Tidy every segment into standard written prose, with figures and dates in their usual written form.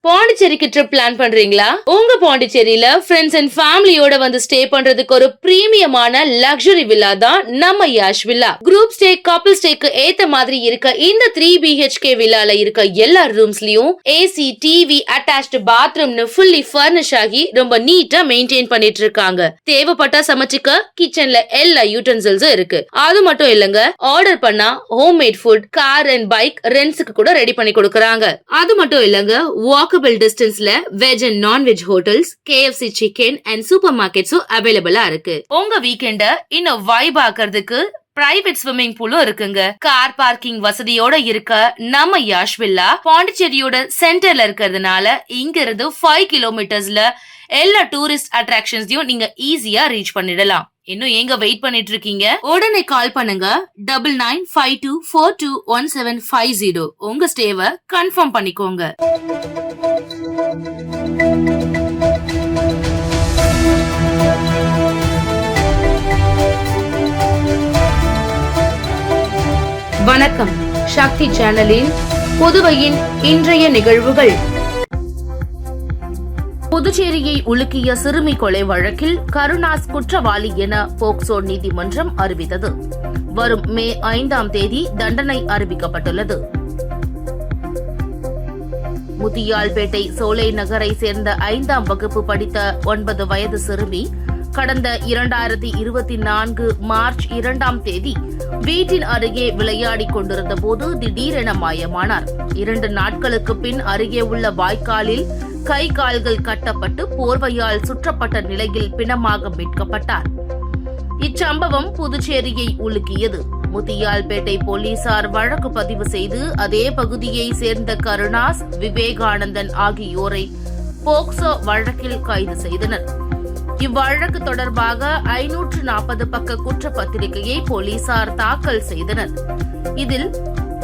பாண்டிச்சேரிக்கு trip plan பண்றீங்களா? உங்க பாண்டிச்சேரியில ஃப்ரெண்ட்ஸ் அண்ட் ஃபேமிலியோட வந்து ஸ்டே பண்றதுக்கு ஒரு பிரீமியமான லக்ஸுரி வில்லா தான் நம்ம Yash villa. Group stay, couple ஸ்டேக்கு ஏத்த மாதிரி இருக்க இந்த 3 BHK வில்லால இருக்க எல்லா ரூம்ஸ்லயும் ஏசி, டிவி, அட்டாச்ட் பாத்ரூம்னு ஃபுல்லி ஃபர்னிஷ் ஆகி ரொம்ப நீட்டா மெயின்டைன் பண்ணிட்டு இருக்காங்க. தேவைப்பட்டா சமைச்சுக்க கிச்சன்ல எல்லா யூட்டன்சில்ஸும் இருக்கு. அது மட்டும் இல்லங்க, ஆர்டர் பண்ணா homemade food, car and bike ரெண்ட்ஸ்க்கு கூட ரெடி பண்ணி கொடுக்கறாங்க. அது மட்டும் இல்லங்க, வாக்கபிள் டிஸ்டன்ஸ்ல veg and non veg hotels, KFC chicken and super மார்க்கெட்ஸும் அவைலபிளா இருக்கு. உங்க வீக்கெண்ட இன்னும் வைப் ஆக்குறதுக்கு பிரைவேட் ஸ்விம்மிங் பூலும் இருக்குங்க. கார் பார்க்கிங் வசதியோட இருக்க நம்ம யாஷ் வில்லா பாண்டிச்சேரியோட சென்டர்ல இருக்கிறதுனால இங்க இருந்து 5 கிலோமீட்டர்ஸ்ல எல்லா டூரிஸ்ட் அட்ராக்ஷன்ஸையும் நீங்க ஈஸியா ரீச் பண்ணிடலாம். இன்னும் எங்க வெயிட் பண்ணிட்டு இருக்கீங்க? உடனே கால் பண்ணுங்க 9952421750. உங்க ஸ்டேவை கன்ஃபார்ம் பண்ணிக்கோங்க. வணக்கம். சக்தி சேனலில் புதுவையின் இன்றைய நிகழ்வுகள். புதுச்சேரியை உலுக்கிய சிறுமி கொலை வழக்கில் கருணாஸ் குற்றவாளி என போக்சோ நீதிமன்றம் அறிவித்தது. வரும் மே 5ஆம் தேதி தண்டனை அறிவிக்கப்பட்டுள்ளது. முத்தியால்பேட்டை சோலை நகரை சேர்ந்த 5ஆம் வகுப்பு படித்த 9 வயது சிறுமி கடந்த 2024 மார்ச் 2ஆம் தேதி வீட்டின் அருகே விளையாடிக் கொண்டிருந்த போது திடீரென மாயமானார். 2 நாட்களுக்கு பின் அருகே உள்ள வாய்க்காலில் கை கால்கள் கட்டப்பட்டு போர்வையால் சுற்றப்பட்ட நிலையில் பிணமாக மீட்கப்பட்டார். இச்சம்பவம் புதுச்சேரியை உலுக்கியது. முத்தியால்பேட்டை போலீசார் வழக்கு பதிவு செய்து அதே பகுதியை சேர்ந்த கருணாஸ், விவேகானந்தன் ஆகியோரை போக்சோ வழக்கில் கைது செய்தனர். இவ்வழக்கு தொடர்பாக 540 பக்க குற்றப்பத்திரிகையை போலீசார் தாக்கல் செய்தனர். இதில்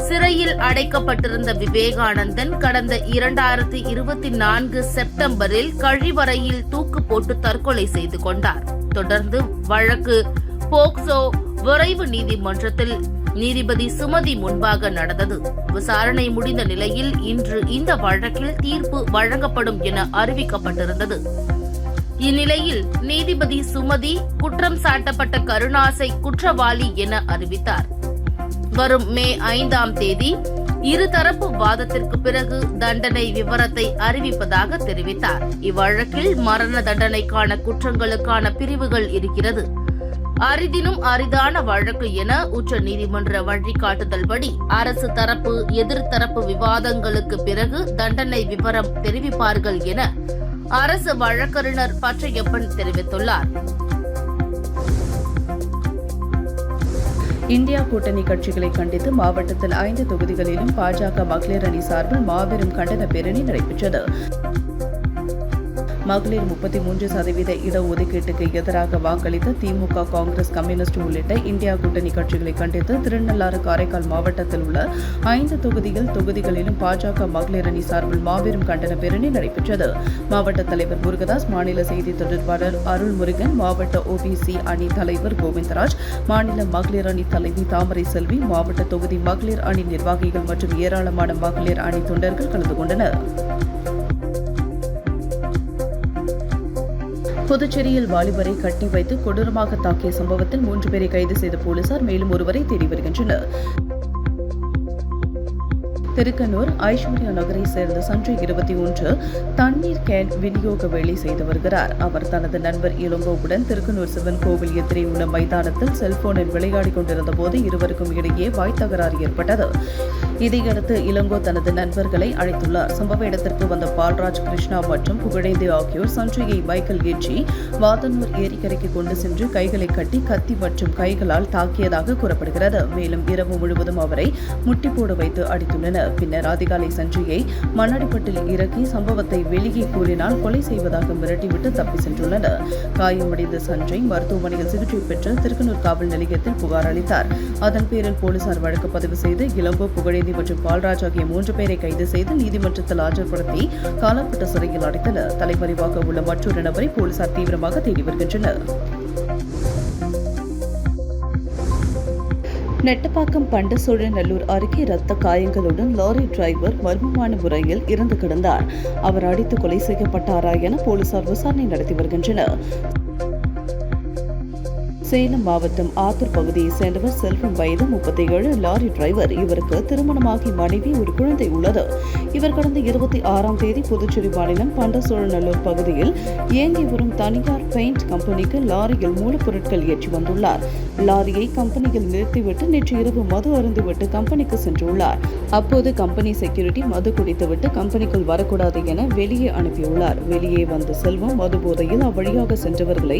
சிறையில் அடைக்கப்பட்டிருந்த விவேகானந்தன் கடந்த 2024 செப்டம்பரில் கழிவறையில் தூக்கு போட்டு தற்கொலை செய்து கொண்டார். தொடர்ந்து வழக்கு போக்சோ விரைவு நீதிமன்றத்தில் நீதிபதி சுமதி முன்பாக நடந்தது. விசாரணை முடிந்த நிலையில் இன்று இந்த வழக்கில் தீர்ப்பு வழங்கப்படும் என அறிவிக்கப்பட்டிருந்தது. இந்நிலையில் நீதிபதி சுமதி குற்றம் சாட்டப்பட்ட கருணாஸை குற்றவாளி என அறிவித்தார். வரும் மே 5ஆம் தேதி இருதரப்பு வாதத்திற்கு பிறகு தண்டனை விவரத்தை அறிவிப்பதாக தெரிவித்தார். இவ்வழக்கில் மரண தண்டனைக்கான குற்றங்களுக்கான பிரிவுகள் இருக்கிறது. அரிதினும் அரிதான வழக்கு என உச்ச நீதிமன்ற வழிகாட்டுதல்படி அரசு தரப்பு எதிர்த்தரப்பு விவாதங்களுக்கு பிறகு தண்டனை விவரம் தெரிவிப்பார்கள் என அரசு வழக்கறிஞர் பச்சையப்பன் தெரிவித்துள்ளார். இந்தியா கூட்டணி கட்சிகளை கண்டித்து மாவட்டத்தில் 5 தொகுதிகளிலும் பாஜக மகளிர் அணி சார்பில் மாபெரும் கண்டன பேரணி நடைபெற்றது. மகளிர் 33% இடஒதுக்கீட்டுக்கு எதிராக வாக்களித்த திமுக, காங்கிரஸ், கம்யூனிஸ்ட் உள்ளிட்ட இந்தியா கூட்டணி கட்சிகளை கண்டித்து திருநள்ளாறு, காரைக்கால் மாவட்டத்தில் உள்ள 5 தொகுதிகளிலும் பாஜக மகளிர் அணி சார்பில் மாபெரும் கண்டன பேரணி நடைபெற்றது. மாவட்ட தலைவர் முருகதாஸ், மாநில செய்தி தொடர்பாளர் அருள்முருகன், மாவட்ட OBC அணி தலைவர் கோவிந்தராஜ், மாநில மகளிர் அணி தலைவி தாமரை செல்வி, மாவட்ட தொகுதி மகளிர் அணி நிர்வாகிகள் மற்றும் ஏராளமான மகளிர் அணி தொண்டர்கள் கலந்து கொண்டனர். புதுச்சேரியில் வாலிபரை கட்டி வைத்து கொடூரமாக தாக்கிய சம்பவத்தில் 3 பேரை கைது செய்த போலீசார் மேலும் ஒருவரை தேடி வருகின்றனர். திருக்கனூர் ஐஸ்வர்யா நகரை சேர்ந்த சஞ்சய் 21 தண்ணீர் கேன் விநியோக வேலை செய்து வருகிறார். அவர் தனது நண்பர் இளங்கோவுடன் திருக்கனூர் சிவன் கோவில் எதிரே உள்ள மைதானத்தில் செல்போனில் விளையாடிக் கொண்டிருந்த போது இருவருக்கும் இடையே வாய் தகராறு ஏற்பட்டது. இதையடுத்து இளங்கோ தனது நண்பர்களை அழைத்துள்ளார். சம்பவ இடத்திற்கு வந்த பால்ராஜ், கிருஷ்ணா மற்றும் புகழேந்தி ஆகியோர் சஞ்சயை பைக்கில் ஏற்றி வாதனூர் ஏரிக்கரைக்கு கொண்டு சென்று கைகளை கட்டி கத்தி மற்றும் கைகளால் தாக்கியதாக கூறப்படுகிறது. மேலும் இரவு முழுவதும் அவரை முட்டி போட வைத்து அடித்துள்ளனர். பின்னர் அதிகாலை சஞ்சயை மண்ணடிப்பட்டில் இறக்கி சம்பவத்தை வெளியே கூறினால் கொலை செய்வதாக மிரட்டிவிட்டு தப்பி சென்றுள்ளனர். காயமடைந்த சஞ்சய் மருத்துவமனையில் சிகிச்சை பெற்று திருக்கனூர் காவல் நிலையத்தில் புகார் அளித்தார். அதன் பேரில் போலீசார் வழக்கு பதிவு செய்து இளங்கோ, புகழேந்தி மற்றும் பால்ராஜ் ஆகிய 3 பேரை கைது செய்து நீதிமன்றத்தில் ஆஜர்படுத்தி காலப்பட்ட சிறையில் அடைத்தனர். தலைமறைவாக உள்ள மற்றொரு நபரை போலீசார் தீவிரமாக தேடி வருகின்றனர். நெட்டப்பாக்கம் பண்டசோழநல்லூர் அருகே இரத்த காயங்களுடன் லாரி டிரைவர் மர்மமான முறையில் இறந்து கிடந்தார். அவர் அடித்து கொலை செய்யப்பட்டாரா என போலீசார் விசாரணை நடத்தி வருகின்றனர். சேலம் மாவட்டம் ஆத்தூர் பகுதியைச் சேர்ந்தவர் செல்வம், வயது 37, லாரி டிரைவர். இவருக்கு திருமணமாகி மனைவி, ஒரு குழந்தை உள்ளது. இவர் கடந்த 26ஆம் தேதி புதுச்சேரி மாநிலம் பண்டசோழநல்லூர் பகுதியில் இயங்கி வரும் தனியார் பெயிண்ட் கம்பெனிக்கு லாரியில் மூலப்பொருட்கள் ஏற்றி வந்துள்ளார். லாரியை கம்பெனியில் நிறுத்திவிட்டு நேற்று இரவு மது அருந்திவிட்டு கம்பெனிக்கு சென்றுள்ளார். அப்போது கம்பெனி செக்யூரிட்டி மது குடித்துவிட்டு கம்பெனிக்குள் வரக்கூடாது என வெளியே அனுப்பியுள்ளார். வெளியே வந்த செல்வம் மது போதையில் அவ்வழியாக சென்றவர்களை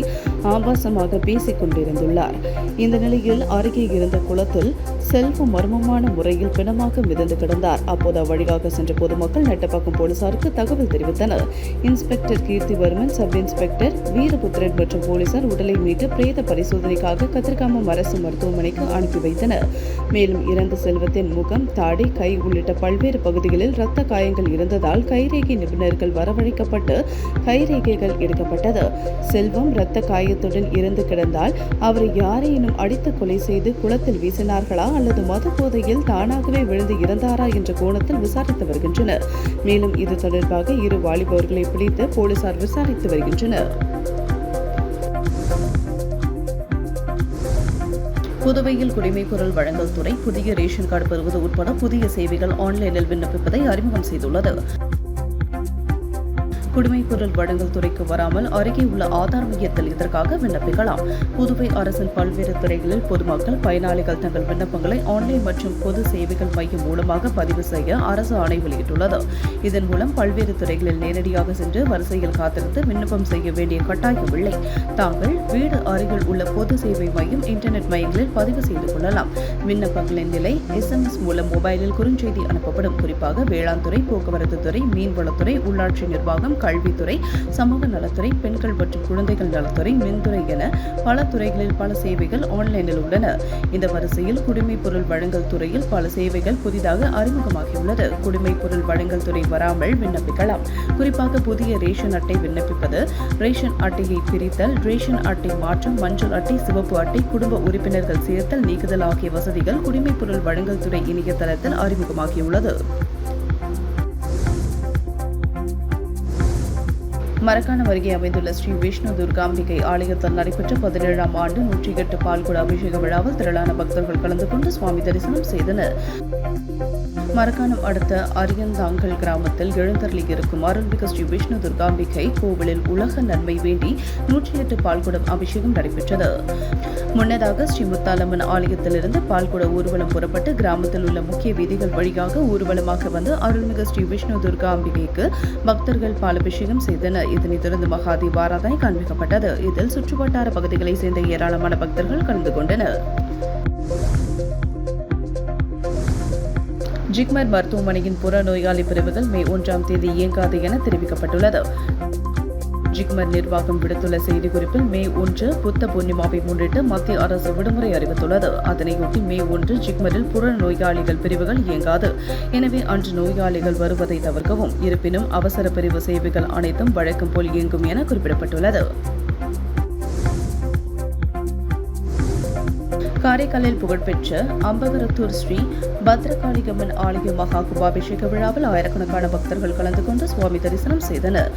ஆபாசமாக பேசிக் கொண்டிருந்துள்ளார். இந்த நிலையில் அருகே இருந்த குளத்தில் செல்வம் மர்மமான முறையில் பிணமாக மிதந்து கிடந்தார். அப்போது அவ்வழியாக சென்ற பொதுமக்கள் நெட்டப்பாக்கம் போலீசாருக்கு தகவல் தெரிவித்தனர். Inspector Keerthivarman, sub inspector Veeraputhiran மற்றும் போலீசார் உடலை மீட்டு பிரேத பரிசோதனைக்காக கத்திரிக்காமம் அரசு மருத்துவமனைக்கு அனுப்பி வைத்தனர். மேலும் இறந்த செல்வத்தின் முகம், தாடி, கை உள்ளிட்ட பல்வேறு பகுதிகளில் இரத்த காயங்கள் இருந்ததால் கைரேகை நிபுணர்கள் வரவழைக்கப்பட்டு கைரேகைகள் எடுக்கப்பட்டது. செல்வம் இரத்த காயத்துடன் இறந்து கிடந்தால் அவரை யாரேனும் அடித்து கொலை செய்து குளத்தில் வீசினார்களா அல்லது மது போதையில் தானாகவே விழுந்து இறந்தாரா என்ற கோணத்தில் விசாரித்து வருகின்றனர். மேலும் இது தொடர்பாக இரு வாலிபர்களை பிடித்து போலீசார் விசாரித்து வருகின்றனர். புதுவையில் குடிமைப்பொருள் வழங்கல் துறை புதிய ரேஷன் கார்டு பெறுவது உட்பட புதிய சேவைகள் ஆன்லைனில் விண்ணப்பிப்பதை அறிமுகம் செய்துள்ளது. குடிமைப்பொருள் வழங்கல் துறைக்கு வராமல் அருகே உள்ள ஆதார் மையத்தில் இதற்காக விண்ணப்பிக்கலாம். புதுவை அரசின் பல்வேறு துறைகளில் பொதுமக்கள் பயனாளிகள் தங்கள் விண்ணப்பங்களை ஆன்லைன் மற்றும் பொது சேவைகள் மையம் மூலமாக பதிவு செய்ய அரசு ஆணை வெளியிட்டுள்ளது. இதன் மூலம் பல்வேறு துறைகளில் நேரடியாக சென்று வரிசையில் காத்திருந்து விண்ணப்பம் செய்ய வேண்டிய கட்டாயம் இல்லை. தாங்கள் வீடு அருகில் உள்ள பொது சேவை மையம், இன்டர்நெட் மையங்களில் பதிவு செய்து கொள்ளலாம். விண்ணப்பங்களின் நிலை SMS மூலம் மொபைலில் குறுஞ்செய்தி அனுப்பப்படும். குறிப்பாக வேளாண் துறை, போக்குவரத்து துறை, மீன்வளத்துறை, உள்ளாட்சி நிர்வாகம், கல்வித்துறை, சமூக நலத்துறை, பெண்கள் மற்றும் குழந்தைகள் நலத்துறை, மின்துறை என பல துறைகளில் பல சேவைகள் ஆன்லைனில் உள்ளன. இந்த வரிசையில் குடிமைப்பொருள் வழங்கல் துறையில் பல சேவைகள் புதிதாக அறிமுகமாகியுள்ளது. குடிமைப்பொருள் வழங்கல் துறை வராமல் விண்ணப்பிக்கலாம். குறிப்பாக புதிய ரேஷன் அட்டை விண்ணப்பிப்பது, ரேஷன் அட்டையை பிரித்தல், ரேஷன் அட்டை மாற்றம், மஞ்சள் அட்டை, சிவப்பு அட்டை, குடும்ப உறுப்பினர்கள் சேர்த்தல், நீக்குதல் ஆகிய வசதிகள் குடிமைப்பொருள் வழங்கல் துறை இணையதளத்தில் அறிமுகமாகியுள்ளது. மரக்காணம் அருகே அமைந்துள்ள ஸ்ரீ விஷ்ணு துர்காம்பிகை ஆலயத்தில் நடைபெற்ற 17ஆம் ஆண்டு 108 பால்குட அபிஷேக விழாவில் திரளான பக்தர்கள் கலந்து கொண்டு சுவாமி தரிசனம் செய்தனர். மரக்காணம் அடுத்த அரியந்தாங்கல் கிராமத்தில் எழுந்தருளி இருக்கும் அருள்மிகு ஸ்ரீ விஷ்ணு துர்காம்பிகை கோவிலில் உலக நன்மை வேண்டி 108 பால்குடம் அபிஷேகம் நடைபெற்றது. முன்னதாக ஸ்ரீ முத்தாலம்மன் ஆலயத்திலிருந்து பால்குட ஊர்வலம் புறப்பட்டு கிராமத்தில் உள்ள முக்கிய வீதிகள் வழியாக ஊர்வலமாக வந்து அருள்மிகு ஸ்ரீ விஷ்ணு துர்காம்பிகைக்கு பக்தர்கள் பாலபிஷேகம் செய்தனர். இதனைத் தொடர்ந்து மகா தீபாராதனை காண்பிக்கப்பட்டது. இதில் சுற்றுவட்டார பகுதிகளைச் சேர்ந்த ஏராளமான பக்தர்கள் கலந்து கொண்டனர். ஜிப்மர் மருத்துவமனையின் புற நோயாளி பிரிவுகள் மே 1ஆம் தேதி இயங்காது என தெரிவிக்கப்பட்டுள்ளது. ஜிப்மர் நிர்வாகம் விடுத்துள்ள செய்திக்குறிப்பில் மே 1 புத்த பூர்ணிமாவை முன்னிட்டு மத்திய அரசு விடுமுறை அறிவித்துள்ளது. அதனையொட்டி மே 1 ஜிப்மரில் புற நோயாளிகள் பிரிவுகள் இயங்காது. எனவே அன்று நோயாளிகள் வருவதை தவிர்க்கவும். இருப்பினும் அவசர பிரிவு சேவைகள் அனைத்தும் வழக்கம் போல் இயங்கும் என குறிப்பிடப்பட்டுள்ளது. காரைக்காலில் புகழ்பெற்ற அம்பகரத்தூர் ஸ்ரீ பத்ரகாளியம்மன் ஆலய மகா கும்பாபிஷேக விழாவில் ஆயிரக்கணக்கான பக்தர்கள் கலந்து கொண்டு சுவாமி தரிசனம் செய்தனர்.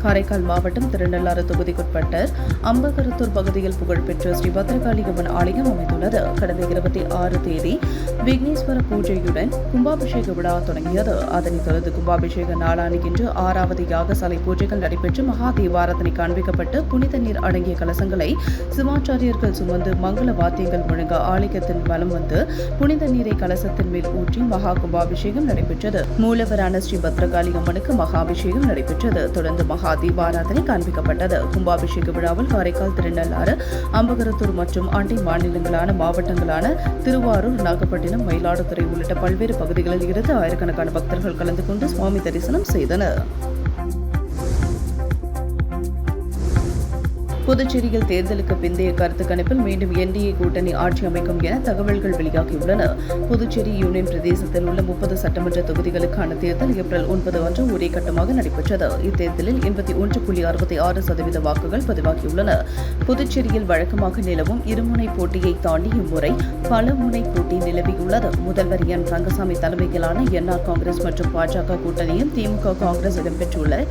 காரைக்கால் மாவட்டம் திருநள்ளாறு தொகுதிக்குட்பட்ட அம்பகரத்தூர் பகுதியில் புகழ்பெற்ற ஸ்ரீ பத்ரகாளியம்மன் ஆலயம் அமைந்துள்ளது. கடந்த 26 தேதி விக்னேஸ்வர பூஜையுடன் கும்பாபிஷேக விழா தொடங்கியது. அதனைத் தொடர்ந்து கும்பாபிஷேக நாளான இன்று 6வது யாகசாலை பூஜைகள் நடைபெற்று மகா தீபாராதனை காண்பிக்கப்பட்டு புனித நீர் அடங்கிய கலசங்களை சிவாச்சாரியர்கள் சுமந்து மங்கள வாத்தியங்கள் முழங்க ஆலயத்தின் வலம் வந்து புனித நீரை கலசத்தின் மேல் ஊற்றி மகா கும்பாபிஷேகம் நடைபெற்றது. மூலவரான ஸ்ரீ பத்ரகாளியம்மனுக்கு மகாபிஷேகம் நடைபெற்றது. தொடர்ந்து மகா தீபாராதனை காண்பிக்கப்பட்டது. கும்பாபிஷேக விழாவில் காரைக்கால், திருநள்ளாறு, அம்பகரத்தூர் மற்றும் அண்டை மாநிலங்களான மாவட்டங்களான திருவாரூர், நாகப்பட்டினம், மயிலாடுதுறை உள்ளிட்ட பல்வேறு பகுதிகளில் இருந்து ஆயிரக்கணக்கான பக்தர்கள் கலந்து கொண்டு சுவாமி தரிசனம் செய்தனர். புதுச்சேரியில் தேர்தலுக்கு பிந்தைய கருத்து கணிப்பில் மீண்டும் என்டிஏ கூட்டணி ஆட்சி அமைக்கும் என தகவல்கள் வெளியாகியுள்ளன. புதுச்சேரி யூனியன் பிரதேசத்தில் உள்ள 30 சட்டமன்ற தொகுதிகளுக்கான தேர்தல் ஏப்ரல் 9 அன்று ஒரே கட்டமாக நடைபெற்றது. இத்தேர்தலில் 81.66% வாக்குகள் பதிவாகியுள்ளன. புதுச்சேரியில் வழக்கமாக நிலவும் இருமுனை போட்டியை தாண்டி இம்முறை பல முனை போட்டி நிலவியுள்ளது. முதல்வர் என் ரங்கசாமி தலைமையிலான என்ஆர் காங்கிரஸ் மற்றும் பாஜக கூட்டணியும் திமுக காங்கிரஸ் இடம்பெற்றுள்ள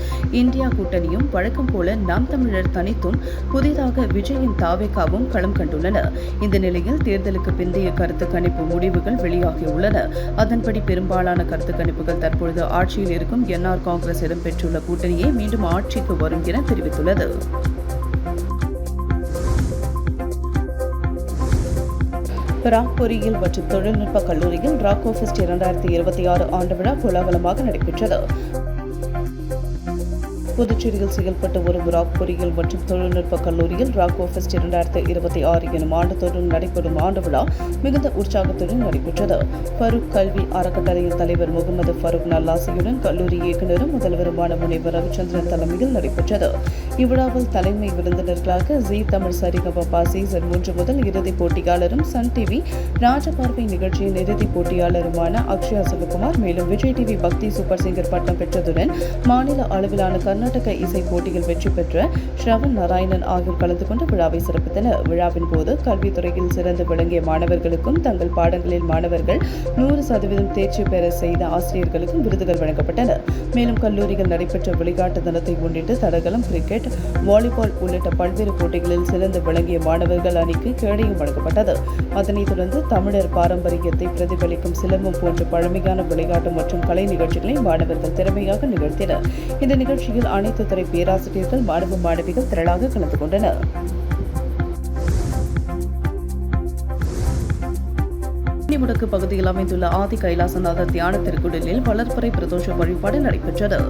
இந்தியா கூட்டணியும் வழக்கம் போல நாம் தமிழர் தனித்தும் புதிதாக விஜயின் தாவேகாவும் களம் கண்டுள்ளன. இந்த நிலையில் தேர்தலுக்கு பிந்தைய கருத்து கணிப்பு முடிவுகள் வெளியாகியுள்ளன. அதன்படி பெரும்பாலான கருத்து கணிப்புகள் தற்பொழுது ஆட்சியில் இருக்கும் என்ஆர் காங்கிரஸ் இடம்பெற்றுள்ள கூட்டணியே மீண்டும் ஆட்சிக்கு வரும் என தெரிவித்துள்ளது. ராக் பொறியியல் மற்றும் தொழில்நுட்ப கல்லூரியில் ராக்கோ ஃபெஸ்ட் 2026 ஆண்டு விழா கோலாகலமாக நடைபெற்றது. புதுச்சேரியில் செயல்பட்டு வரும் ராக் பொறியியல் மற்றும் தொழில்நுட்ப கல்லூரியில் ராக்கோ ஃபெஸ்ட் 2026 எனும் ஆண்டுதோறும் நடைபெறும் ஆண்டு விழா மிகுந்த உற்சாகத்துடன் நடைபெற்றது. ஃபரூக் கல்வி அறக்கட்டளையின் தலைவர் முகமது ஃபரூக் நல்லாசியுடன் கல்லூரி இயக்குநரும் முதல்வருமான முனைவர் ரவிச்சந்திரன் தலைமையில் நடைபெற்றது. இவ்விழாவில் தலைமை விருந்தினர்களாக ஜி தமிழ் சரிகமபா சீசன் 3 முதல் இறுதிப் போட்டியாளரும் சன் டிவி ராஜபார்வை நிகழ்ச்சியின் இறுதிப் போட்டியாளருமான அக்ஷயா சிவகுமார், மேலும் விஜய் டிவி பக்தி சூப்பர் சிங்கர் பட்டம் பெற்றதுடன் மாநில அளவிலான கர்நாடக இசை போட்டியில் வெற்றி பெற்ற ஸ்ரவன் நாராயணன் ஆகியோர் கலந்து கொண்டு விழாவை சிறப்பித்தனர். விழாவின் போது கல்வித்துறையில் சிறந்து விளங்கிய மாணவர்களுக்கும் தங்கள் பாடங்களில் மாணவர்கள் 100% தேர்ச்சி பெற செய்த ஆசிரியர்களுக்கும் விருதுகள் வழங்கப்பட்டன. மேலும் கல்லூரியில் நடைபெற்ற விளையாட்டு தினத்தை முன்னிட்டு தடகளம், கிரிக்கெட், வாலிபால் உள்ளிட்ட பல்வேறு போட்டிகளில் சிறந்து விளங்கிய மாணவர்கள் அணிக்கு கேடயம் வழங்கப்பட்டது. அதனைத் தொடர்ந்து தமிழர் பாரம்பரியத்தை பிரதிபலிக்கும் சிலம்பம் போன்ற பழமையான விளையாட்டு மற்றும் கலை நிகழ்ச்சிகளை மாணவர்கள் திறமையாக நிகழ்த்தினர். இந்த நிகழ்ச்சியில் அனைத்து துறை பேராசிரியர்கள், மாணவ மாணவிகள் திரளாக கலந்து கொண்டனர். முடக்கு பகுதியில் அமைந்துள்ள ஆதி கைலாசநாதர் தியான திருக்குடலில் வளர்ப்பறை பிரதோஷ வழிபாடு நடைபெற்றது.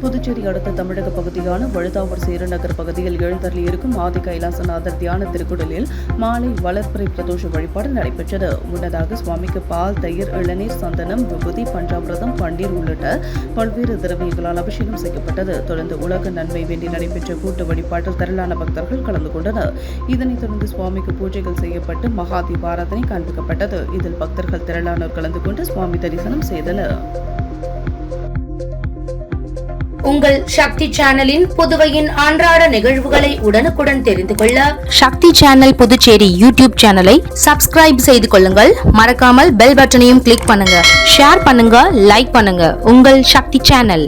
புதுச்சேரி அடுத்த தமிழக பகுதியான வழுதாவூர் சேரநகர் பகுதியில் எழுந்தருளி இருக்கும் ஆதி கைலாசநாதர் தியான திருக்குடலில் மாலை வளர்ப்பறை பிரதோஷ வழிபாடு நடைபெற்றது. முன்னதாக சுவாமிக்கு பால், தயிர், இளநீர், சந்தனம், விபூதி, பஞ்சாமிரதம், பன்னீர் உள்ளிட்ட பல்வேறு திரவியங்களால் அபிஷேகம் செய்யப்பட்டது. தொடர்ந்து உலக நன்மை வேண்டி நடைபெற்ற கூட்டு வழிபாட்டில் திரளான பக்தர்கள் கலந்து கொண்டனர். இதனைத் தொடர்ந்து சுவாமிக்கு பூஜைகள் செய்யப்பட்டு மகா தீபாராதனை காண்பிக்கப்பட்டது. இதில் பக்தர்கள் திரளானோர் கலந்து கொண்டு சுவாமி தரிசனம் செய்தனர். உங்கள் சக்தி சேனலின் புதுவையின் அன்றாட நிகழ்வுகளை உடனுக்குடன் தெரிந்து கொள்ள சக்தி சேனல் புதுச்சேரி யூடியூப் சேனலை சப்ஸ்கிரைப் செய்து கொள்ளுங்கள். மறக்காமல் பெல் பட்டனையும் கிளிக் பண்ணுங்க, ஷேர் பண்ணுங்க, லைக் பண்ணுங்க. உங்கள் சக்தி சேனல்.